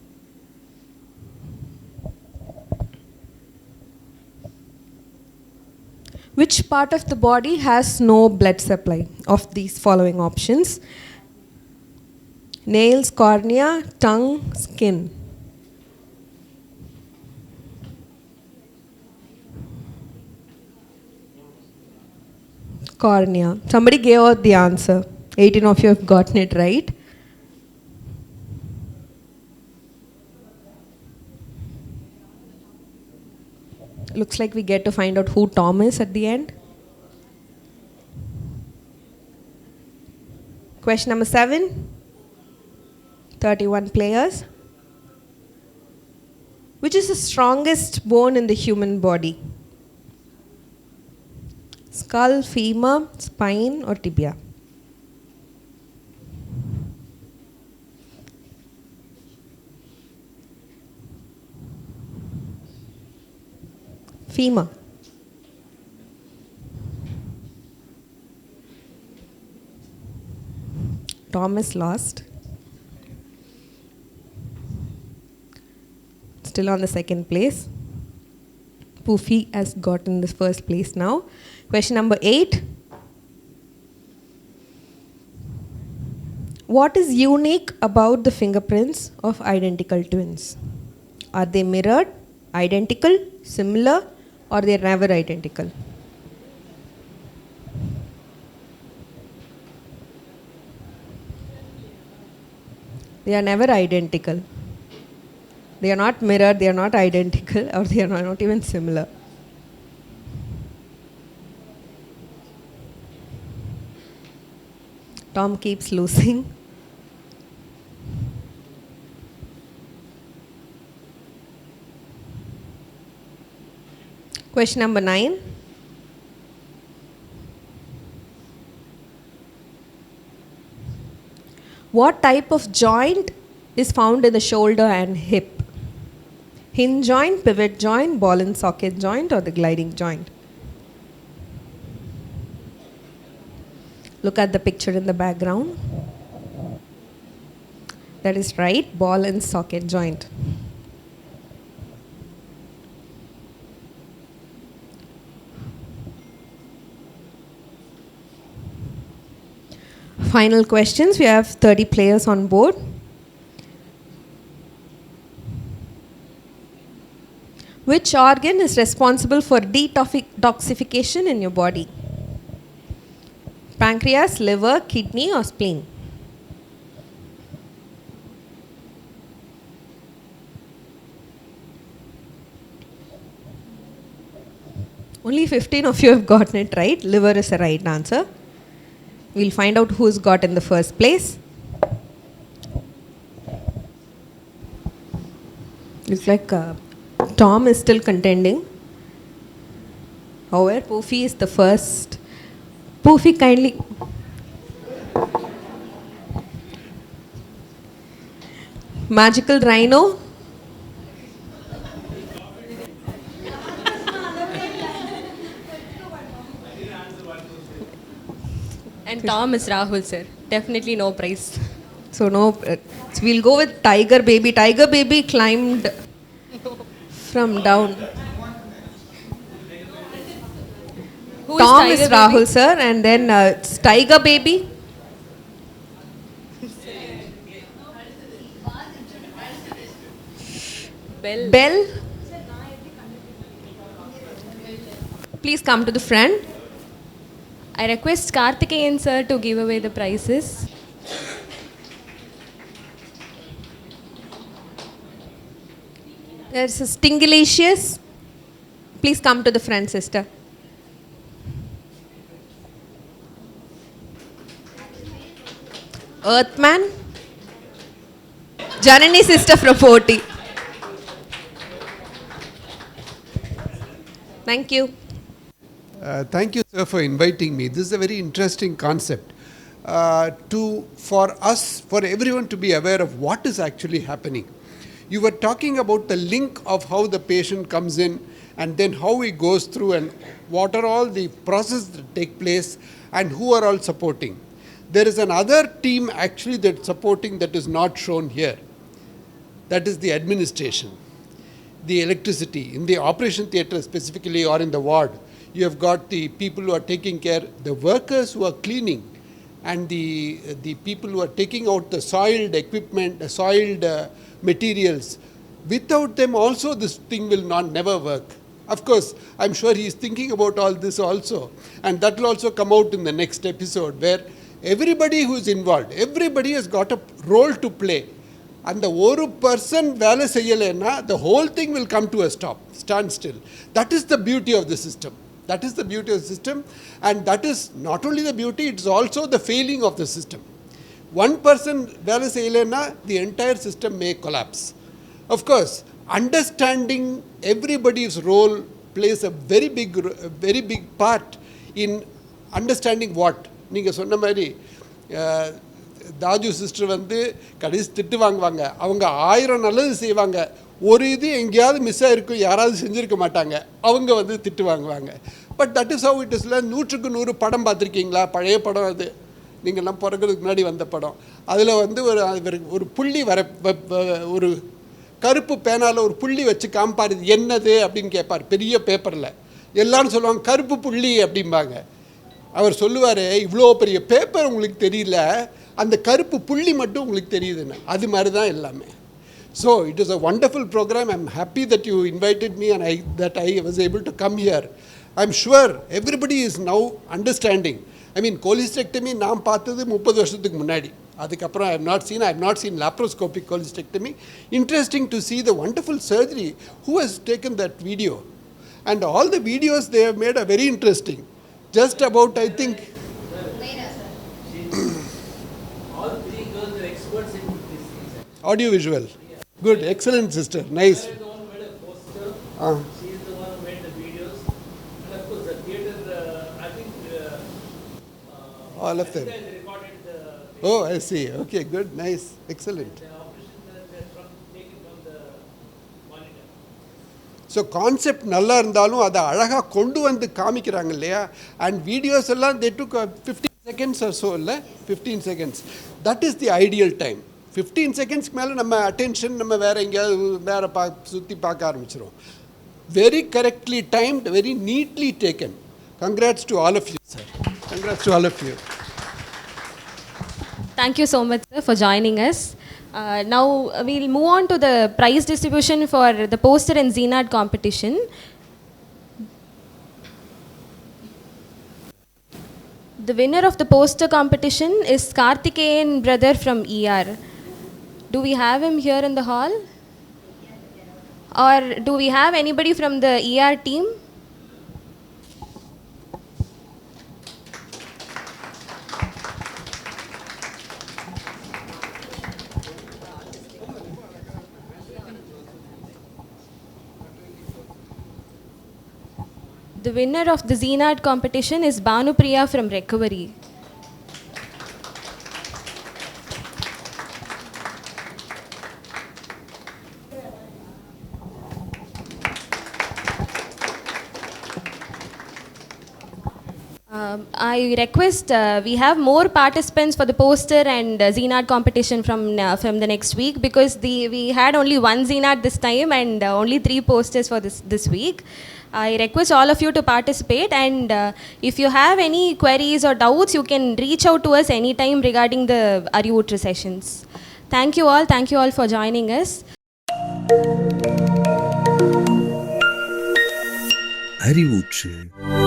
Speaker 13: Which part of the body has no blood supply? Of these following options: nails, cornea, tongue, skin. Cornea. Somebody gave out the answer. 18 of you have gotten it right. Looks like we get to find out who Tom is at the end. Question number 7. 31 players. Which is the strongest bone in the human body? Skull, femur, spine, or tibia? Femur. Tom is lost. Still on the second place. Poofy has gotten the first place now. Question number 8. What is unique about the fingerprints of identical twins? Are they mirrored, identical, similar, or they are never identical? They are never identical. They are not mirrored, they are not identical, or they are not even similar. Tom keeps losing. Question number 9. What type of joint is found in the shoulder and hip? Hinge joint, pivot joint, ball and socket joint, or the gliding joint? Look at the picture in the background. That is right, ball and socket joint. Final questions. We have 30 players on board. Which organ is responsible for detoxification in your body? Pancreas, liver, kidney, or spleen? Only 15 of you have gotten it right. Liver is the right answer. We'll find out who's got in the first place. Looks like Tom is still contending. However, Poofy is the first. Poofy, kindly. Magical rhino.
Speaker 2: And Tom is Rahul, sir. Definitely no prize.
Speaker 13: So no, so we'll go with Tiger Baby. Tiger Baby climbed from down.
Speaker 2: Who
Speaker 13: Tom
Speaker 2: is
Speaker 13: is
Speaker 2: Tiger
Speaker 13: Rahul,
Speaker 2: Baby?
Speaker 13: sir, and then it's Tiger Baby. Bell. Please come to the front.
Speaker 2: I request Karthikeyan sir to give away the prizes.
Speaker 13: There's a Stingalicious. Please come to the front, sister. Earthman. Janani sister from 40. Thank you.
Speaker 14: Thank you, sir, for inviting me. This is a very interesting concept. For everyone to be aware of what is actually happening. You were talking about the link of how the patient comes in and then how he goes through and what are all the processes that take place and who are all supporting. There is another team actually that's supporting that is not shown here. That is the administration, the electricity. In the operation theatre specifically or in the ward, you have got the people who are taking care, the workers who are cleaning, and the people who are taking out the soiled equipment, the soiled materials. Without them also this thing will never work. Of course, I'm sure he is thinking about all this also, and that will also come out in the next episode where everybody who is involved, everybody has got a role to play. And the one person வேலை செய்யலைன்னா the whole thing will come to a standstill. That is the beauty of the system. That is the beauty of the system, and that is not only the beauty, it's also the failing of the system. One person வேலை செய்யலைன்னா the entire system may collapse. Of course, understanding everybody's role plays a very big part in understanding what. நீங்கள் சொன்ன மாதிரி Taj sister வந்து கடைசி திட்டு வாங்குவாங்க, அவங்க 1000 நல்லது செய்வாங்க, ஒரு இது எங்கேயாவது மிஸ் ஆகிருக்கும், யாராவது செஞ்சுருக்க மாட்டாங்க, அவங்க வந்து திட்டு வாங்குவாங்க. But that is how it இஸ்ல. 100க்கு 100 படம் பார்த்துருக்கீங்களா? பழைய படம் அது, நீங்கள்லாம் பிறகுறதுக்கு முன்னாடி வந்த படம். அதில் வந்து ஒரு புள்ளி ஒரு கருப்பு பேனால் ஒரு புள்ளி வச்சு காமிப்பார், இது என்னது அப்படின்னு கேட்பார் பெரிய பேப்பரில். எல்லாரும் சொல்லுவாங்க கருப்பு புள்ளி அப்படிம்பாங்க. அவர் சொல்லுவார், இவ்வளோ பெரிய பேப்பர் உங்களுக்கு தெரியல, அந்த கருப்பு புள்ளி மட்டும் உங்களுக்கு தெரியுதுன்னு. அது மாதிரி தான் எல்லாமே. So it is a wonderful program. I'm happy that you invited me and that I was able to come here. I'm sure everybody is now understanding. I mean, cholecystectomy நான் பார்த்தது 30 வருஷத்துக்கு முன்னாடி. அதுக்கப்புறம் I have not seen laparoscopic cholecystectomy. Interesting to see the wonderful surgery. Who has taken that video? And all the videos they have made are very interesting. Just about, I think,
Speaker 1: all 3 girls are experts in these things.
Speaker 14: audio visual. Good, excellent sister, nice.
Speaker 1: She is the one who made a poster. She is the one who made the videos. And of course the theatre, I think
Speaker 14: all of them.
Speaker 1: they recorded the
Speaker 14: Oh, I see. Okay, good, nice, excellent.
Speaker 1: the operation taken from the monitor.
Speaker 14: So concept நல்லா இருந்தாலும் அதை அழகாக கொண்டு வந்து காமிக்கிறாங்க இல்லையா? And videos எல்லாம் they took 15 seconds or so இல்லை, 15 seconds. That is the ideal time. 15 secondsக்கு மேலே நம்ம அட்டென்ஷன் நம்ம வேறு எங்கேயாவது வேறு சுற்றி பார்க்க ஆரம்பிச்சிடும். Very correctly timed, very neatly taken. Congrats to all of you, sir. Congrats to all of you.
Speaker 2: Thank you so much, sir, for joining us. Now we'll move on to the prize distribution for the poster and Zenard competition. The winner of the poster competition is Karthikeyan brother from ER. Do we have him here in the hall? Or do we have anybody from the ER team? The winner of the Zenard competition is Bhanupriya from Recovery. I request we have more participants for the poster and ZNAT competition from the next week, because we had only one ZNAT this time and only 3 posters for this week. I request all of you to participate, and if you have any queries or doubts, you can reach out to us anytime regarding the Arivootru sessions. Thank you all for joining us.
Speaker 15: Arivootru.